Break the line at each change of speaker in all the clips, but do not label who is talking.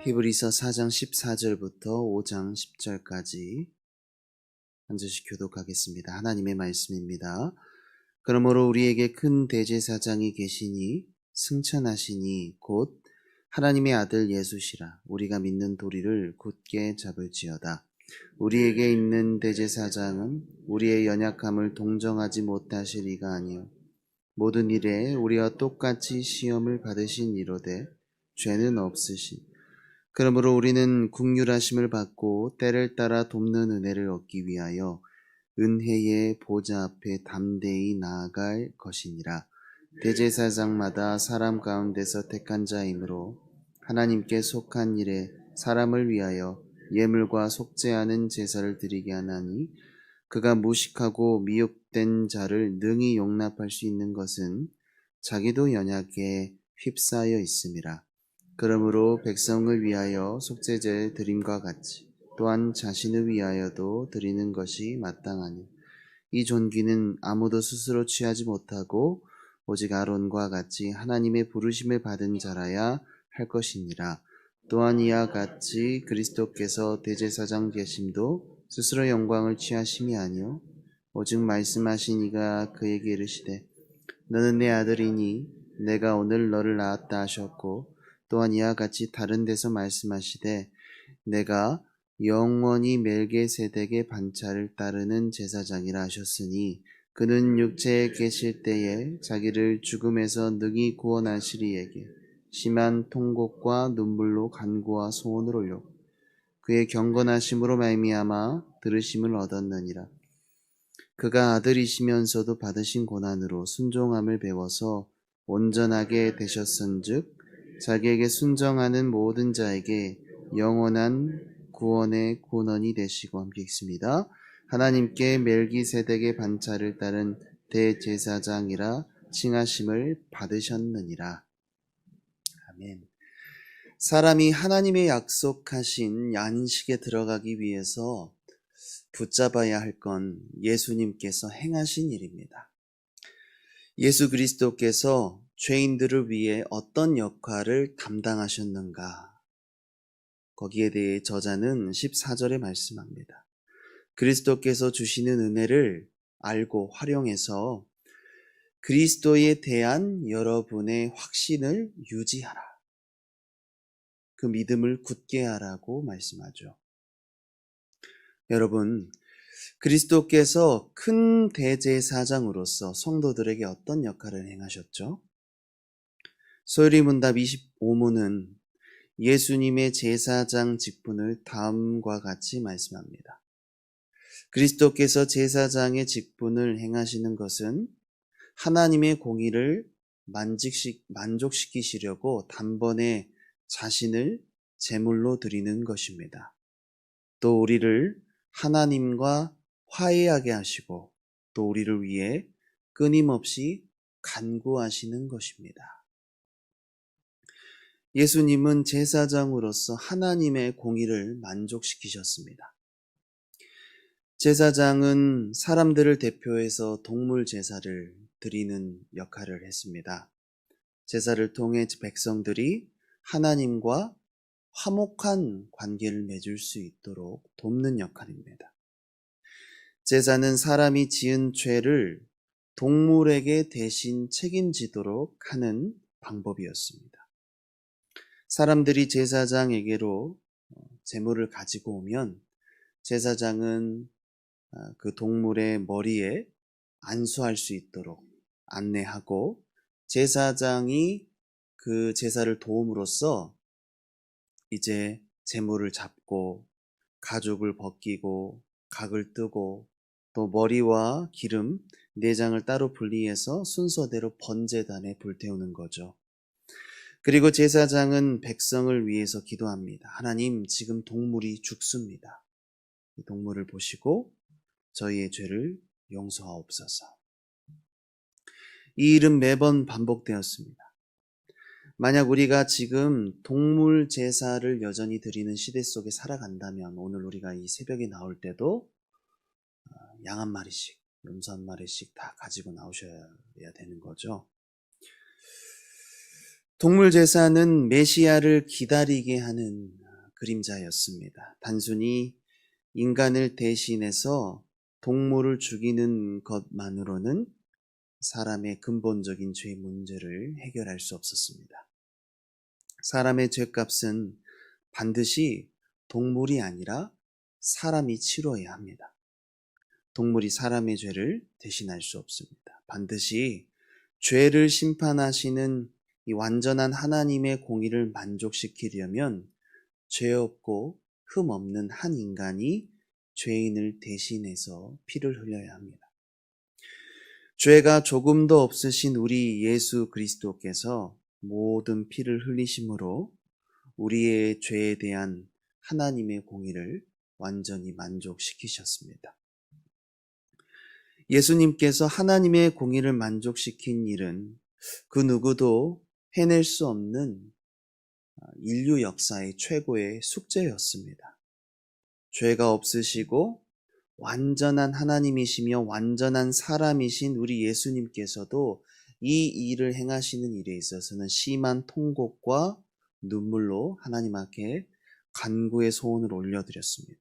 히브리서 4장 14절부터 5장 10절까지 한 절씩 교독하겠습니다. 하나님의 말씀입니다. 그러므로 우리에게 큰 대제사장이 계시니 승천하시니 곧 하나님의 아들 예수시라. 우리가 믿는 도리를 굳게 잡을지어다. 우리에게 있는 대제사장은 우리의 연약함을 동정하지 못하실 이가 아니요 모든 일에 우리와 똑같이 시험을 받으신 이로되 죄는 없으신. 그러므로 우리는 긍휼하심을 받고 때를 따라 돕는 은혜를 얻기 위하여 은혜의 보좌 앞에 담대히 나아갈 것이니라. 대제사장마다 사람 가운데서 택한 자이므로 하나님께 속한 일에 사람을 위하여 예물과 속죄하는 제사를 드리게 하나니, 그가 무식하고 미혹된 자를 능히 용납할 수 있는 것은 자기도 연약에 휩싸여 있음이라. 그러므로 백성을 위하여 속죄제를 드림과 같이 또한 자신을 위하여도 드리는 것이 마땅하니, 이 존귀는 아무도 스스로 취하지 못하고 오직 아론과 같이 하나님의 부르심을 받은 자라야 할 것이니라. 또한 이와 같이 그리스도께서 대제사장 되심도 스스로 영광을 취하심이 아니요 오직 말씀하신 이가 그에게 이르시되 너는 내 아들이니 내가 오늘 너를 낳았다 하셨고, 또한 이와 같이 다른 데서 말씀하시되 내가 영원히 멜기세덱의 반차를 따르는 제사장이라 하셨으니, 그는 육체에 계실 때에 자기를 죽음에서 능히 구원하시리 에게 심한 통곡과 눈물로 간구와 소원을 올렸고 그의 경건하심으로 말미암아 들으심을 얻었느니라. 그가 아들이시면서도 받으신 고난으로 순종함을 배워서 온전하게 되셨은즉 자기에게 순종하는 모든 자에게 영원한 구원의 근원이 되시고. 함께 읽습니다. 하나님께 멜기세덱의 반차를 따른 대제사장이라 칭하심을 받으셨느니라. 아멘. 사람이 하나님의 약속하신 안식에 들어가기 위해서 붙잡아야 할 건 예수님께서 행하신 일입니다. 예수 그리스도께서 죄인들을 위해 어떤 역할을 담당하셨는가? 거기에 대해 저자는 14절에 말씀합니다. 그리스도께서 주시는 은혜를 알고 활용해서 그리스도에 대한 여러분의 확신을 유지하라. 그 믿음을 굳게 하라고 말씀하죠. 여러분, 그리스도께서 큰 대제사장으로서 성도들에게 어떤 역할을 행하셨죠? 소요리문답 25문은 예수님의 제사장 직분을 다음과 같이 말씀합니다. 그리스도께서 제사장의 직분을 행하시는 것은 하나님의 공의를 만족시키시려고 단번에 자신을 제물로 드리는 것입니다. 또 우리를 하나님과 화해하게 하시고 또 우리를 위해 끊임없이 간구하시는 것입니다. 예수님은 제사장으로서 하나님의 공의를 만족시키셨습니다. 제사장은 사람들을 대표해서 동물 제사를 드리는 역할을 했습니다. 제사를 통해 백성들이 하나님과 화목한 관계를 맺을 수 있도록 돕는 역할입니다. 제사는 사람이 지은 죄를 동물에게 대신 책임지도록 하는 방법이었습니다. 사람들이 제사장에게로 제물을 가지고 오면 제사장은 그 동물의 머리에 안수할 수 있도록 안내하고, 제사장이 그 제사를 도움으로써 이제 제물을 잡고 가죽을 벗기고 각을 뜨고 또 머리와 기름, 내장을 따로 분리해서 순서대로 번제단에 불태우는 거죠. 그리고 제사장은 백성을 위해서 기도합니다. 하나님, 지금 동물이 죽습니다. 이 동물을 보시고 저희의 죄를 용서하옵소서. 이 일은 매번 반복되었습니다. 만약 우리가 지금 동물 제사를 여전히 드리는 시대 속에 살아간다면 오늘 우리가 이 새벽에 나올 때도 양 한 마리씩, 염소 한 마리씩 다 가지고 나오셔야 되는 거죠. 동물 제사는 메시아를 기다리게 하는 그림자였습니다. 단순히 인간을 대신해서 동물을 죽이는 것만으로는 사람의 근본적인 죄 문제를 해결할 수 없었습니다. 사람의 죄값은 반드시 동물이 아니라 사람이 치러야 합니다. 동물이 사람의 죄를 대신할 수 없습니다. 반드시 죄를 심판하시는 이 완전한 하나님의 공의를 만족시키려면 죄 없고 흠 없는 한 인간이 죄인을 대신해서 피를 흘려야 합니다. 죄가 조금도 없으신 우리 예수 그리스도께서 모든 피를 흘리심으로 우리의 죄에 대한 하나님의 공의를 완전히 만족시키셨습니다. 예수님께서 하나님의 공의를 만족시킨 일은 그 누구도 해낼 수 없는 인류 역사의 최고의 숙제였습니다. 죄가 없으시고 완전한 하나님이시며 완전한 사람이신 우리 예수님께서도 이 일을 행하시는 일에 있어서는 심한 통곡과 눈물로 하나님 앞에 간구의 소원을 올려드렸습니다.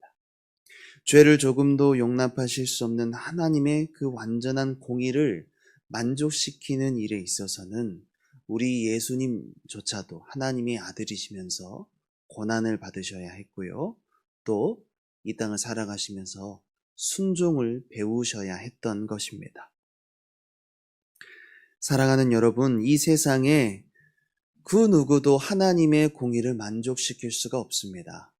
죄를 조금도 용납하실 수 없는 하나님의 그 완전한 공의를 만족시키는 일에 있어서는 우리 예수님조차도 하나님의 아들이시면서 고난을 받으셔야 했고요. 또 이 땅을 살아가시면서 순종을 배우셔야 했던 것입니다. 사랑하는 여러분, 이 세상에 그 누구도 하나님의 공의를 만족시킬 수가 없습니다.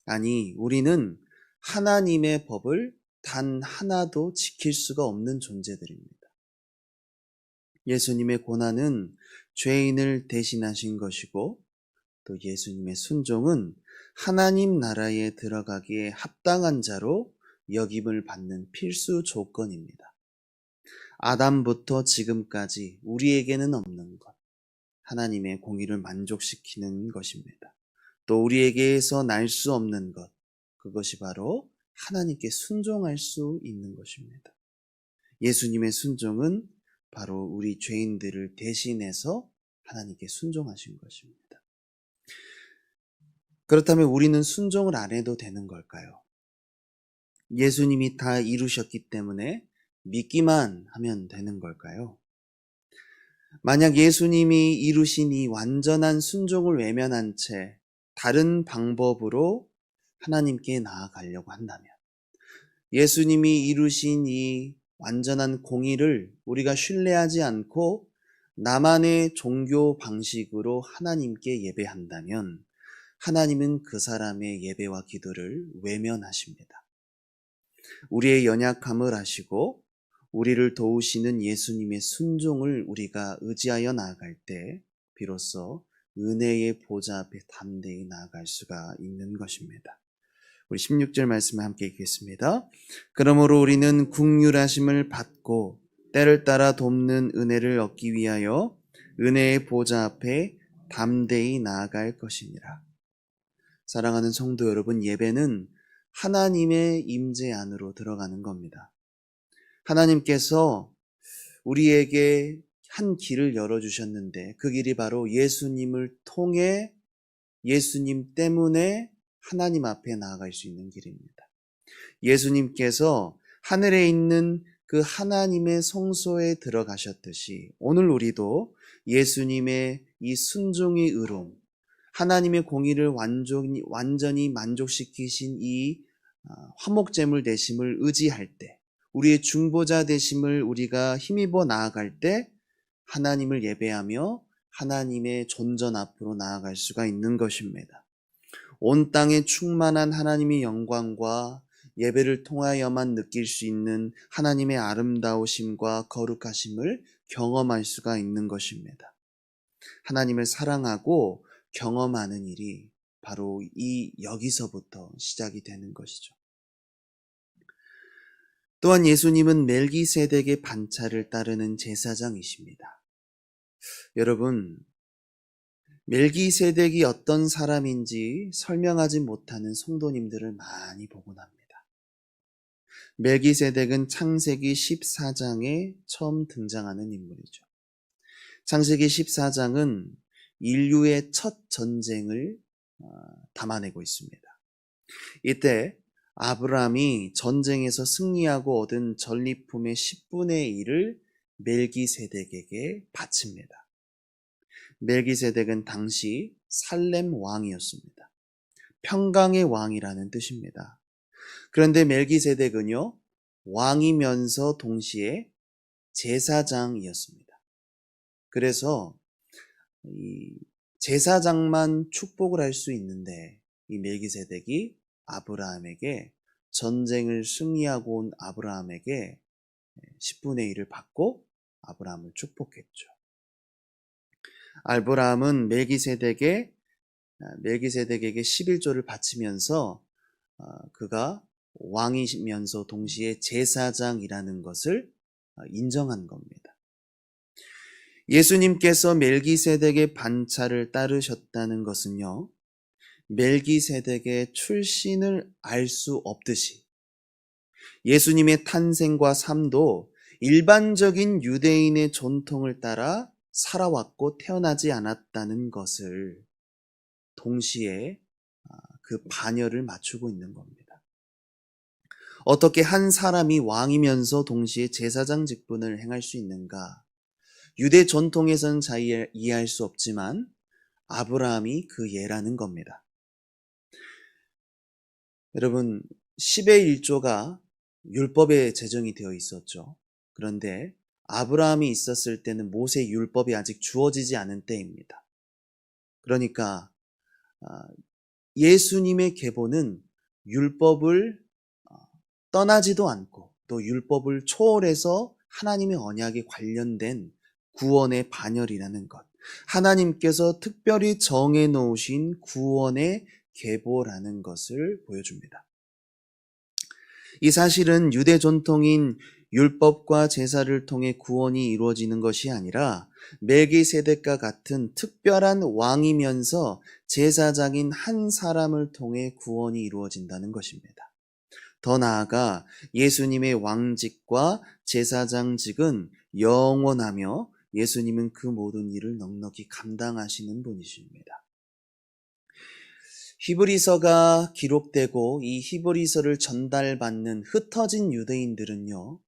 아니, 우리는 하나님의 법을 단 하나도 지킬 수가 없는 존재들입니다. 예수님의 고난은 죄인을 대신하신 것이고, 또 예수님의 순종은 하나님 나라에 들어가기에 합당한 자로 여김을 받는 필수 조건입니다. 아담부터 지금까지 우리에게는 없는 것, 하나님의 공의를 만족시키는 것입니다. 또 우리에게서 날 수 없는 것, 그것이 바로 하나님께 순종할 수 있는 것입니다. 예수님의 순종은 바로 우리 죄인들을 대신해서 하나님께 순종하신 것입니다. 그렇다면 우리는 순종을 안 해도 되는 걸까요? 예수님이 다 이루셨기 때문에 믿기만 하면 되는 걸까요? 만약 예수님이 이루신 이 완전한 순종을 외면한 채 다른 방법으로 하나님께 나아가려고 한다면, 예수님이 이루신 이 완전한 공의를 우리가 신뢰하지 않고 나만의 종교 방식으로 하나님께 예배한다면 하나님은 그 사람의 예배와 기도를 외면하십니다. 우리의 연약함을 아시고 우리를 도우시는 예수님의 순종을 우리가 의지하여 나아갈 때 비로소 은혜의 보좌 앞에 담대히 나아갈 수가 있는 것입니다. 우리 16절 말씀을 함께 읽겠습니다. 그러므로 우리는 긍휼하심을 받고 때를 따라 돕는 은혜를 얻기 위하여 은혜의 보좌 앞에 담대히 나아갈 것이니라. 사랑하는 성도 여러분, 예배는 하나님의 임재 안으로 들어가는 겁니다. 하나님께서 우리에게 한 길을 열어주셨는데 그 길이 바로 예수님을 통해 예수님 때문에 하나님 앞에 나아갈 수 있는 길입니다. 예수님께서 하늘에 있는 그 하나님의 성소에 들어가셨듯이 오늘 우리도 예수님의 이 순종의 의로움, 하나님의 공의를 완전히 만족시키신 이 화목제물 되심을 의지할 때, 우리의 중보자 되심을 우리가 힘입어 나아갈 때 하나님을 예배하며 하나님의 존전 앞으로 나아갈 수가 있는 것입니다. 온 땅에 충만한 하나님의 영광과 예배를 통하여만 느낄 수 있는 하나님의 아름다우심과 거룩하심을 경험할 수가 있는 것입니다. 하나님을 사랑하고 경험하는 일이 바로 여기서부터 시작이 되는 것이죠. 또한 예수님은 멜기세덱의 반차를 따르는 제사장이십니다. 여러분, 멜기세덱이 어떤 사람인지 설명하지 못하는 성도님들을 많이 보곤 합니다. 멜기세덱은 창세기 14장에 처음 등장하는 인물이죠. 창세기 14장은 인류의 첫 전쟁을 담아내고 있습니다. 이때 아브라함이 전쟁에서 승리하고 얻은 전리품의 10분의 1을 멜기세덱에게 바칩니다. 멜기세덱은 당시 살렘 왕이었습니다. 평강의 왕이라는 뜻입니다. 그런데 멜기세덱은요, 왕이면서 동시에 제사장이었습니다. 그래서 이 제사장만 축복을 할 수 있는데 이 멜기세덱이 아브라함에게 전쟁을 승리하고 온 아브라함에게 10분의 1을 받고 아브라함을 축복했죠. 아브라함은 멜기세덱에게 11조를 바치면서 그가 왕이면서 동시에 제사장이라는 것을 인정한 겁니다. 예수님께서 멜기세덱의 반차를 따르셨다는 것은요, 멜기세덱의 출신을 알 수 없듯이 예수님의 탄생과 삶도 일반적인 유대인의 전통을 따라 살아왔고 태어나지 않았다는 것을 동시에 그 반열을 맞추고 있는 겁니다. 어떻게 한 사람이 왕이면서 동시에 제사장 직분을 행할 수 있는가? 유대 전통에서는 잘 이해할 수 없지만 아브라함이 그 예라는 겁니다. 여러분, 10의 1조가 율법에 제정이 되어 있었죠. 그런데 아브라함이 있었을 때는 모세 율법이 아직 주어지지 않은 때입니다. 그러니까 예수님의 계보는 율법을 떠나지도 않고 또 율법을 초월해서 하나님의 언약에 관련된 구원의 반열이라는 것, 하나님께서 특별히 정해 놓으신 구원의 계보라는 것을 보여줍니다. 이 사실은 유대 전통인 율법과 제사를 통해 구원이 이루어지는 것이 아니라 멜기세덱과 같은 특별한 왕이면서 제사장인 한 사람을 통해 구원이 이루어진다는 것입니다. 더 나아가 예수님의 왕직과 제사장직은 영원하며 예수님은 그 모든 일을 넉넉히 감당하시는 분이십니다. 히브리서가 기록되고 이 히브리서를 전달받는 흩어진 유대인들은요,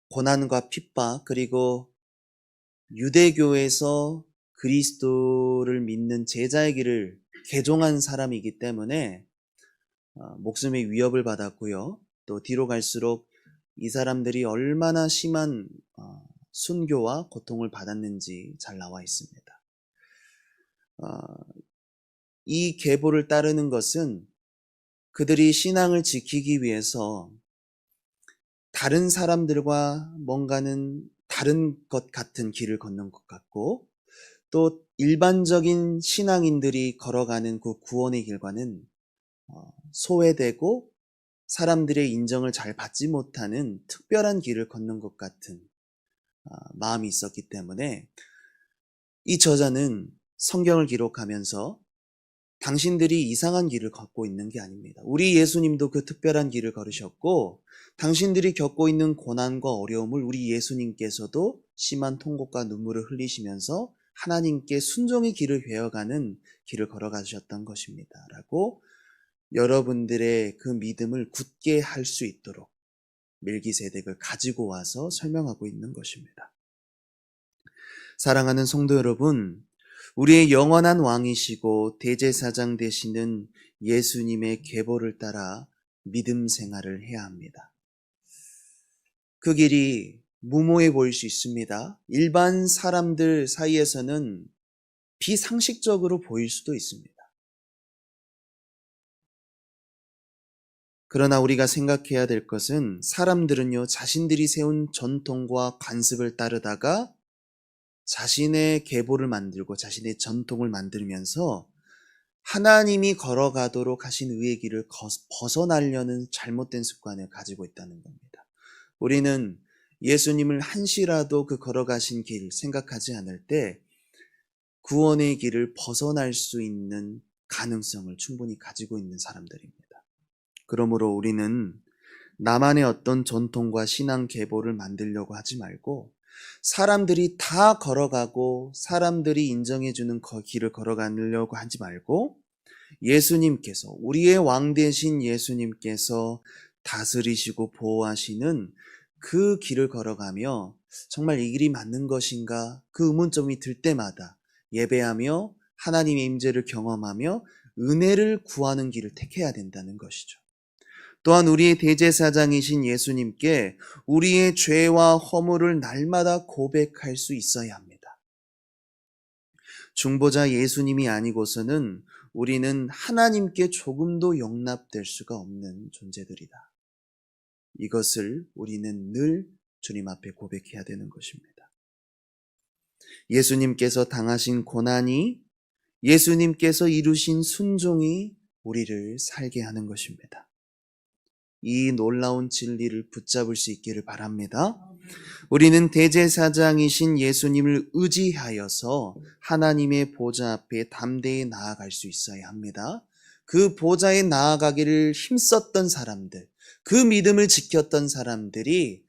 고난과 핍박, 그리고 유대교에서 그리스도를 믿는 제자의 길을 개종한 사람이기 때문에 목숨의 위협을 받았고요. 또 뒤로 갈수록 이 사람들이 얼마나 심한 순교와 고통을 받았는지 잘 나와 있습니다. 이 계보를 따르는 것은 그들이 신앙을 지키기 위해서 다른 사람들과 뭔가는 다른 것 같은 길을 걷는 것 같고, 또 일반적인 신앙인들이 걸어가는 그 구원의 길과는 소외되고 사람들의 인정을 잘 받지 못하는 특별한 길을 걷는 것 같은 마음이 있었기 때문에 이 저자는 성경을 기록하면서 당신들이 이상한 길을 걷고 있는 게 아닙니다. 우리 예수님도 그 특별한 길을 걸으셨고, 당신들이 겪고 있는 고난과 어려움을 우리 예수님께서도 심한 통곡과 눈물을 흘리시면서 하나님께 순종의 길을 배워가는 길을 걸어가셨던 것입니다. 라고 여러분들의 그 믿음을 굳게 할 수 있도록 멜기세덱을 가지고 와서 설명하고 있는 것입니다. 사랑하는 성도 여러분, 우리의 영원한 왕이시고 대제사장 되시는 예수님의 계보를 따라 믿음 생활을 해야 합니다. 그 길이 무모해 보일 수 있습니다. 일반 사람들 사이에서는 비상식적으로 보일 수도 있습니다. 그러나 우리가 생각해야 될 것은 사람들은요, 자신들이 세운 전통과 관습을 따르다가 자신의 계보를 만들고 자신의 전통을 만들면서 하나님이 걸어가도록 하신 의의 길을 벗어나려는 잘못된 습관을 가지고 있다는 겁니다. 우리는 예수님을 한시라도 그 걸어가신 길 생각하지 않을 때 구원의 길을 벗어날 수 있는 가능성을 충분히 가지고 있는 사람들입니다. 그러므로 우리는 나만의 어떤 전통과 신앙 계보를 만들려고 하지 말고 사람들이 다 걸어가고 사람들이 인정해주는 길을 걸어가려고 하지 말고 예수님께서, 우리의 왕 되신 예수님께서 다스리시고 보호하시는 그 길을 걸어가며 정말 이 길이 맞는 것인가 그 의문점이 들 때마다 예배하며 하나님의 임재를 경험하며 은혜를 구하는 길을 택해야 된다는 것이죠. 또한 우리의 대제사장이신 예수님께 우리의 죄와 허물을 날마다 고백할 수 있어야 합니다. 중보자 예수님이 아니고서는 우리는 하나님께 조금도 용납될 수가 없는 존재들이다. 이것을 우리는 늘 주님 앞에 고백해야 되는 것입니다. 예수님께서 당하신 고난이, 예수님께서 이루신 순종이 우리를 살게 하는 것입니다. 이 놀라운 진리를 붙잡을 수 있기를 바랍니다. 우리는 대제사장이신 예수님을 의지하여서 하나님의 보좌 앞에 담대히 나아갈 수 있어야 합니다. 그 보좌에 나아가기를 힘썼던 사람들, 그 믿음을 지켰던 사람들이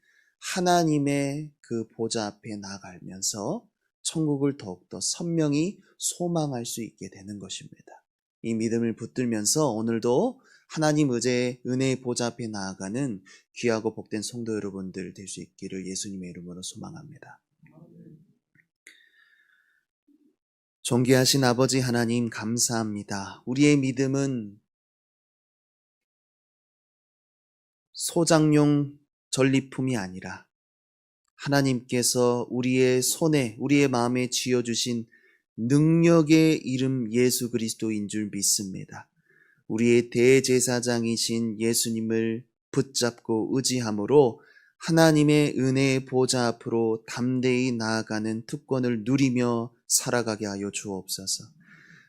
하나님의 그 보좌 앞에 나아가면서 천국을 더욱더 선명히 소망할 수 있게 되는 것입니다. 이 믿음을 붙들면서 오늘도 하나님 은혜의 보좌 앞에 나아가는 귀하고 복된 성도 여러분들 될 수 있기를 예수님의 이름으로 소망합니다. 존귀하신 아버지 하나님 감사합니다. 우리의 믿음은 소장용 전리품이 아니라 하나님께서 우리의 손에, 우리의 마음에 쥐어주신 능력의 이름 예수 그리스도인 줄 믿습니다. 우리의 대제사장이신 예수님을 붙잡고 의지함으로 하나님의 은혜의 보좌 앞으로 담대히 나아가는 특권을 누리며 살아가게 하여 주옵소서.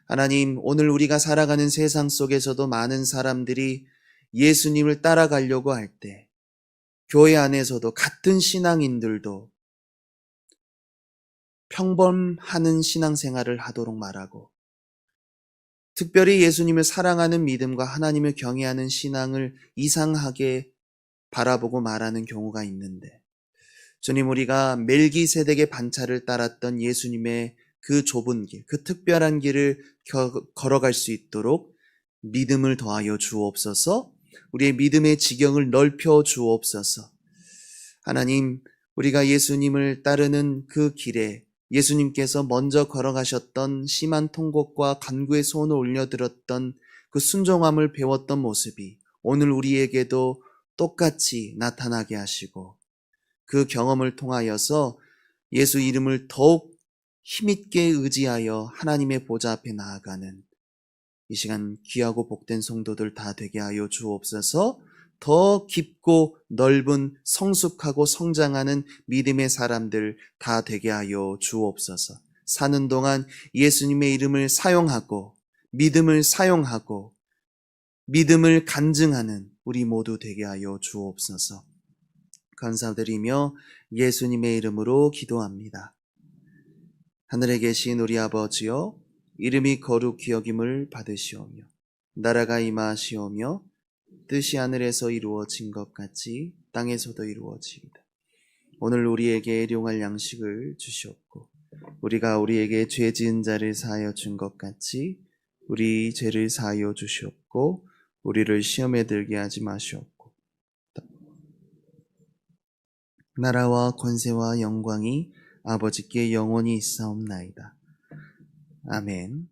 하나님, 오늘 우리가 살아가는 세상 속에서도 많은 사람들이 예수님을 따라가려고 할 때 교회 안에서도 같은 신앙인들도 평범하는 신앙생활을 하도록 말하고 특별히 예수님을 사랑하는 믿음과 하나님을 경외하는 신앙을 이상하게 바라보고 말하는 경우가 있는데 주님, 우리가 멜기세덱의 반차를 따랐던 예수님의 그 좁은 길, 그 특별한 길을 걸어갈 수 있도록 믿음을 더하여 주옵소서. 우리의 믿음의 지경을 넓혀 주옵소서. 하나님, 우리가 예수님을 따르는 그 길에 예수님께서 먼저 걸어가셨던 심한 통곡과 간구의 소원을 올려드렸던 그 순종함을 배웠던 모습이 오늘 우리에게도 똑같이 나타나게 하시고 그 경험을 통하여서 예수 이름을 더욱 힘있게 의지하여 하나님의 보좌 앞에 나아가는 이 시간 귀하고 복된 성도들 다 되게 하여 주옵소서. 더 깊고 넓은 성숙하고 성장하는 믿음의 사람들 다 되게 하여 주옵소서. 사는 동안 예수님의 이름을 사용하고 믿음을 사용하고 믿음을 간증하는 우리 모두 되게 하여 주옵소서. 감사드리며 예수님의 이름으로 기도합니다. 하늘에 계신 우리 아버지여, 이름이 거룩히 여김을 받으시오며 나라가 임하시오며 뜻이 하늘에서 이루어진 것 같이 땅에서도 이루어지이다. 오늘 우리에게 일용할 양식을 주시옵고 우리가 우리에게 죄 지은 자를 사하여 준 것 같이 우리 죄를 사하여 주시옵고 우리를 시험에 들게 하지 마시옵고 나라와 권세와 영광이 아버지께 영원히 있사옵나이다. 아멘.